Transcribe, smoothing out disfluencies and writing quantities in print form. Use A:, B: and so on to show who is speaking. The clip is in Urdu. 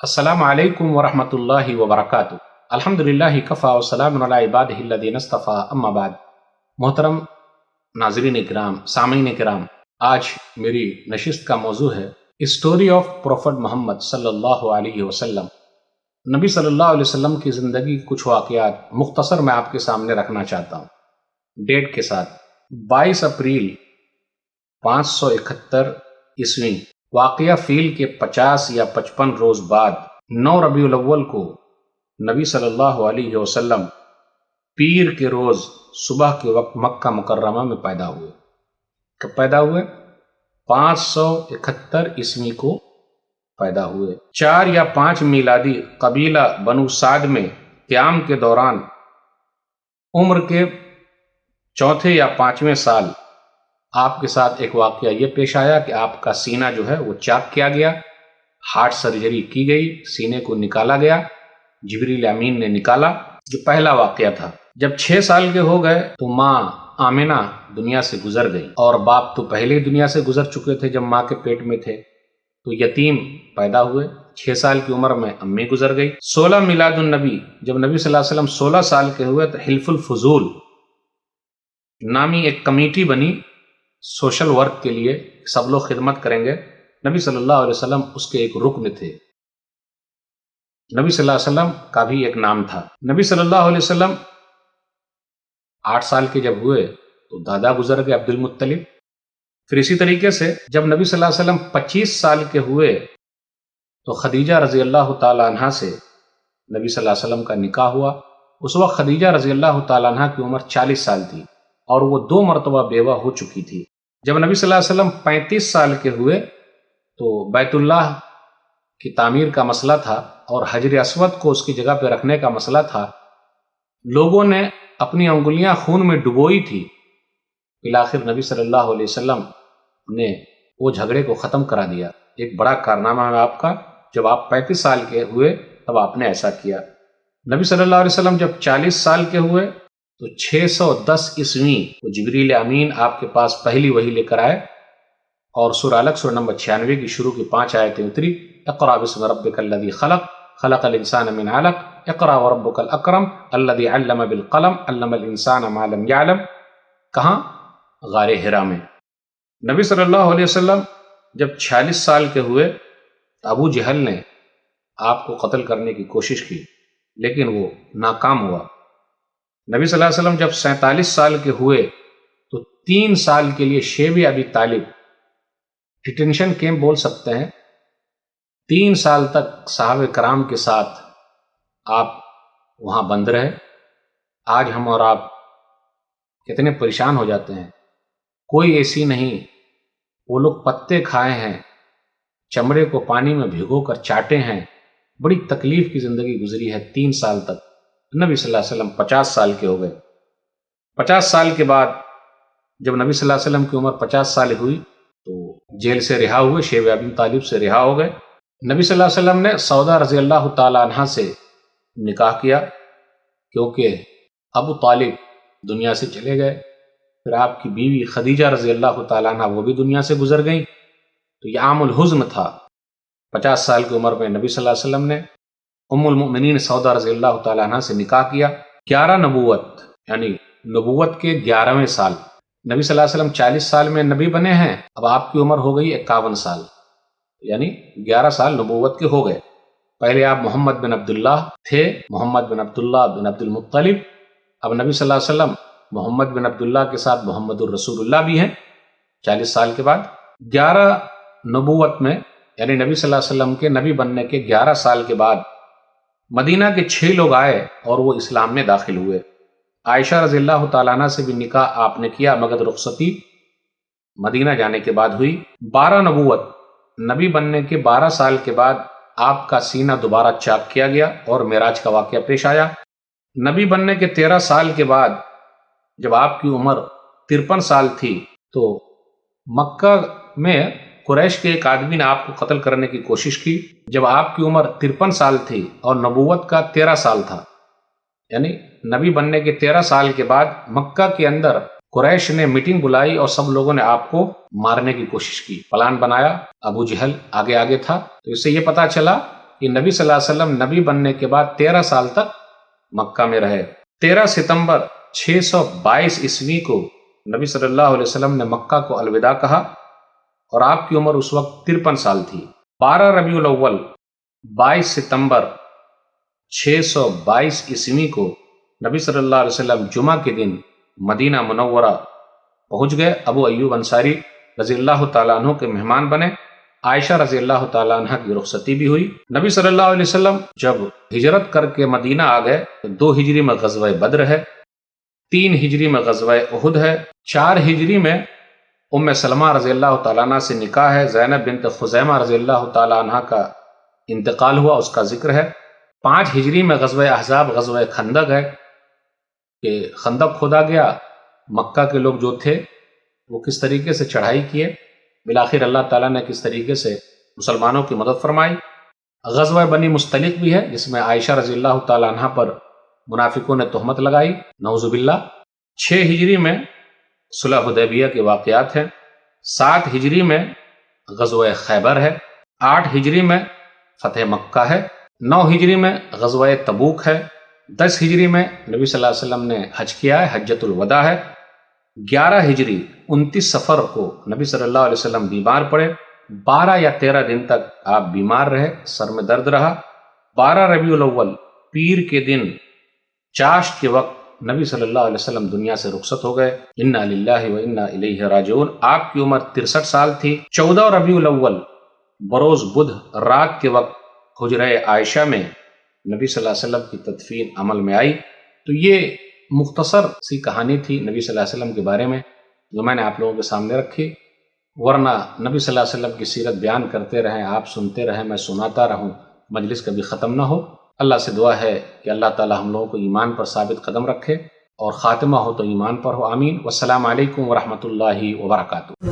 A: السلام علیکم ورحمۃ اللہ وبرکاتہ۔ الحمد للہ کفا وسلام علی عبادہ الذین اصطفیٰ، اما بعد۔ محترم ناظرین کرام، سامعین کرام، آج میری نشست کا موضوع ہے اسٹوری آف پروفٹ محمد صلی اللہ علیہ وسلم۔ نبی صلی اللہ علیہ وسلم کی زندگی کے کچھ واقعات مختصر میں آپ کے سامنے رکھنا چاہتا ہوں ڈیٹ کے ساتھ۔ 22 اپریل 571 عیسوی، واقعہ فیل کے 50 یا 55 روز بعد 9 ربیع الاول کو نبی صلی اللہ علیہ وسلم پیر کے روز صبح کے وقت مکہ مکرمہ میں پیدا ہوئے۔ کب پیدا ہوئے؟ 571 عیسوی کو پیدا ہوئے۔ 4 یا 5 میلادی قبیلہ بنو سعد میں قیام کے دوران عمر کے 4 یا 5ویں سال آپ کے ساتھ ایک واقعہ یہ پیش آیا کہ آپ کا سینہ جو ہے وہ چاک کیا گیا، ہارٹ سرجری کی گئی، سینے کو نکالا گیا، جبریل امین نے نکالا، جو پہلا واقعہ تھا۔ جب 6 سال کے ہو گئے تو ماں آمنہ دنیا سے گزر گئی، اور باپ تو پہلے ہی دنیا سے گزر چکے تھے جب ماں کے پیٹ میں تھے، تو یتیم پیدا ہوئے۔ 6 سال کی عمر میں امی گزر گئی۔ 16 میلاد النبی، جب نبی صلی اللہ علیہ وسلم 16 سال کے ہوئے تو حلف الفضول نامی ایک کمیٹی بنی سوشل ورک کے لیے، سب لوگ خدمت کریں گے۔ نبی صلی اللہ علیہ وسلم اس کے ایک رکن تھے۔ نبی صلی اللہ علیہ وسلم کا بھی ایک نام تھا۔ نبی صلی اللہ علیہ وسلم 8 سال کے جب ہوئے تو دادا گزر گئے، عبد المطلب۔ پھر اسی طریقے سے جب نبی صلی اللہ علیہ وسلم 25 سال کے ہوئے تو خدیجہ رضی اللہ تعالی عنہ سے نبی صلی اللہ علیہ وسلم کا نکاح ہوا۔ اس وقت خدیجہ رضی اللہ تعالی عنہ کی عمر 40 سال تھی اور وہ 2 مرتبہ بیوہ ہو چکی تھی۔ جب نبی صلی اللہ علیہ وسلم 35 سال کے ہوئے تو بیت اللہ کی تعمیر کا مسئلہ تھا اور حجر اسود کو اس کی جگہ پہ رکھنے کا مسئلہ تھا۔ لوگوں نے اپنی انگلیاں خون میں ڈبوئی تھی۔ بالآخر نبی صلی اللہ علیہ وسلم نے وہ جھگڑے کو ختم کرا دیا۔ ایک بڑا کارنامہ ہے آپ کا، جب آپ 35 سال کے ہوئے تب آپ نے ایسا کیا۔ نبی صلی اللہ علیہ وسلم جب 40 سال کے ہوئے تو 610 عیسوی کو جبریل امین آپ کے پاس پہلی وحی لے کر آئے، اور سورہ الگ سورہ نمبر 96 کی شروع کی 5 آیتیں اتری۔ اقرأ بسم ربک الذی خلق، خلق الانسان من علق، اقرأ وربک الاکرم الذی علم بالقلم، علم الانسان ما لم یعلم۔ کہاں؟ غار حرا میں۔ نبی صلی اللہ علیہ وسلم جب 46 سال کے ہوئے تو ابو جہل نے آپ کو قتل کرنے کی کوشش کی، لیکن وہ ناکام ہوا۔ نبی صلی اللہ علیہ وسلم جب 47 سال کے ہوئے تو 3 سال کے لیے شیب ابی طالب ڈیٹینشن کیمپ بول سکتے ہیں، 3 سال تک صحابہ کرام کے ساتھ آپ وہاں بند رہے۔ آج ہم اور آپ کتنے پریشان ہو جاتے ہیں، کوئی ایسی نہیں، وہ لوگ پتے کھائے ہیں، چمڑے کو پانی میں بھگو کر چاٹے ہیں، بڑی تکلیف کی زندگی گزری ہے 3 سال تک۔ نبی صلی اللہ علیہ وسلم 50 سال کے ہو گئے۔ 50 سال کے بعد جب نبی صلی اللہ علیہ وسلم کی عمر 50 سال ہوئی تو جیل سے رہا ہوئے، شیب ابی طالب سے رہا ہو گئے۔ نبی صلی اللہ علیہ وسلم نے سودا رضی اللہ تعالی عنہ سے نکاح کیا، کیونکہ ابو طالب دنیا سے چلے گئے۔ پھر آپ کی بیوی خدیجہ رضی اللہ تعالی عنہ وہ بھی دنیا سے گزر گئیں، تو یہ عام الحزن تھا۔ 50 سال کی عمر میں نبی صلی اللہ علیہ وسلم نے ام المؤمنین سودا رضی اللہ تعالی عنہ سے نکاح کیا۔ 11 نبوت، یعنی نبوت کے 11ویں سال، نبی صلی اللہ علیہ وسلم 40 سال میں نبی بنے ہیں، اب آپ کی عمر ہو گئی 51 سال، یعنی 11 سال نبوت کے ہو گئے۔ پہلے آپ محمد بن عبداللہ تھے، محمد بن عبداللہ بن عبد المطلب۔ اب نبی صلی اللہ علیہ وسلم محمد بن عبداللہ کے ساتھ محمد الرسول اللہ بھی ہیں 40 سال کے بعد۔ 11 نبوت میں، یعنی نبی صلی اللہ علیہ وسلم کے نبی بننے کے 11 سال کے بعد مدینہ کے 6 لوگ آئے اور وہ اسلام میں داخل ہوئے۔ عائشہ رضی اللہ تعالیٰ عنہ سے بھی نکاح آپ نے کیا، مگر رخصتی مدینہ جانے کے بعد ہوئی۔ 12 نبوت، نبی بننے کے 12 سال کے بعد آپ کا سینہ دوبارہ چاک کیا گیا اور معراج کا واقعہ پیش آیا۔ نبی بننے کے 13 سال کے بعد جب آپ کی عمر 53 سال تھی تو مکہ میں قریش کے ایک آدمی نے آپ کو قتل کرنے کی کوشش کی۔ جب آپ کی عمر 53 سال تھی اور نبوت کا 13 سال تھا، یعنی نبی بننے کے 13 سال کے بعد مکہ کے اندر قریش نے میٹنگ بلائی اور سب لوگوں نے آپ کو مارنے کی کوشش کی، پلان بنایا۔ ابو جہل آگے تھا، تو اس سے یہ پتا چلا یہ نبی صلی اللہ علیہ وسلم نبی بننے کے بعد 13 سال تک مکہ میں رہے۔ 13 ستمبر 622 عیسوی کو نبی صلی اللہ علیہ وسلم نے مکہ کو الوداع کہا اور آپ کی عمر اس وقت 53 سال تھی۔ 12 ربیع الاول 22 ستمبر 622 عیسوی کو نبی صلی اللہ علیہ وسلم جمعہ کے دن مدینہ منورہ پہنچ گئے۔ ابو ایوب انصاری رضی اللہ تعالیٰ عنہ کے مہمان بنے۔ عائشہ رضی اللہ تعالیٰ عنہ کی رخصتی بھی ہوئی۔ نبی صلی اللہ علیہ وسلم جب ہجرت کر کے مدینہ آ گئے تو 2 ہجری میں غزوہ بدر ہے، 3 ہجری میں غزوہ احد ہے، 4 ہجری میں ام سلمہ رضی اللہ تعالیٰ عنہ سے نکاح ہے، زینب بنت خزیمہ رضی اللہ تعالیٰ عنہ کا انتقال ہوا، اس کا ذکر ہے۔ 5 ہجری میں غزوہ احزاب غزوہ خندق ہے کہ خندق کھودا گیا، مکہ کے لوگ جو تھے وہ کس طریقے سے چڑھائی کیے، بالآخر اللہ تعالیٰ نے کس طریقے سے مسلمانوں کی مدد فرمائی۔ غزوہ بنی مستلق بھی ہے جس میں عائشہ رضی اللہ تعالیٰ عنہ پر منافقوں نے تہمت لگائی، نعوذ باللہ۔ 6 ہجری میں صلح حدیبیہ کے واقعات ہیں، 7 ہجری میں غزوہ خیبر ہے، 8 ہجری میں فتح مکہ ہے، 9 ہجری میں غزوہ تبوک ہے، 10 ہجری میں نبی صلی اللہ علیہ وسلم نے حج کیا ہے، حجۃ الوداع ہے، 11 ہجری 29 صفر کو نبی صلی اللہ علیہ وسلم بیمار پڑے، 12 یا 13 دن تک آپ بیمار رہے، سر میں درد رہا۔ 12 ربیع الاول پیر کے دن چاشت کے وقت نبی صلی اللہ علیہ وسلم دنیا سے رخصت ہو گئے، انا للہ و انا الیہ راجعون۔ آپ کی عمر 63 سال تھی۔ 14 ربیع الاول بروز بدھ رات کے وقت حجرہ عائشہ میں نبی صلی اللہ علیہ وسلم کی تدفین عمل میں آئی۔ تو یہ مختصر سی کہانی تھی نبی صلی اللہ علیہ وسلم کے بارے میں جو میں نے آپ لوگوں کے سامنے رکھی، ورنہ نبی صلی اللہ علیہ وسلم کی سیرت بیان کرتے رہیں، آپ سنتے رہیں، میں سناتا رہوں، مجلس کبھی ختم نہ ہو۔ اللہ سے دعا ہے کہ اللہ تعالی ہم لوگوں کو ایمان پر ثابت قدم رکھے اور خاتمہ ہو تو ایمان پر ہو، آمین۔ والسلام علیکم ورحمۃ اللہ وبرکاتہ۔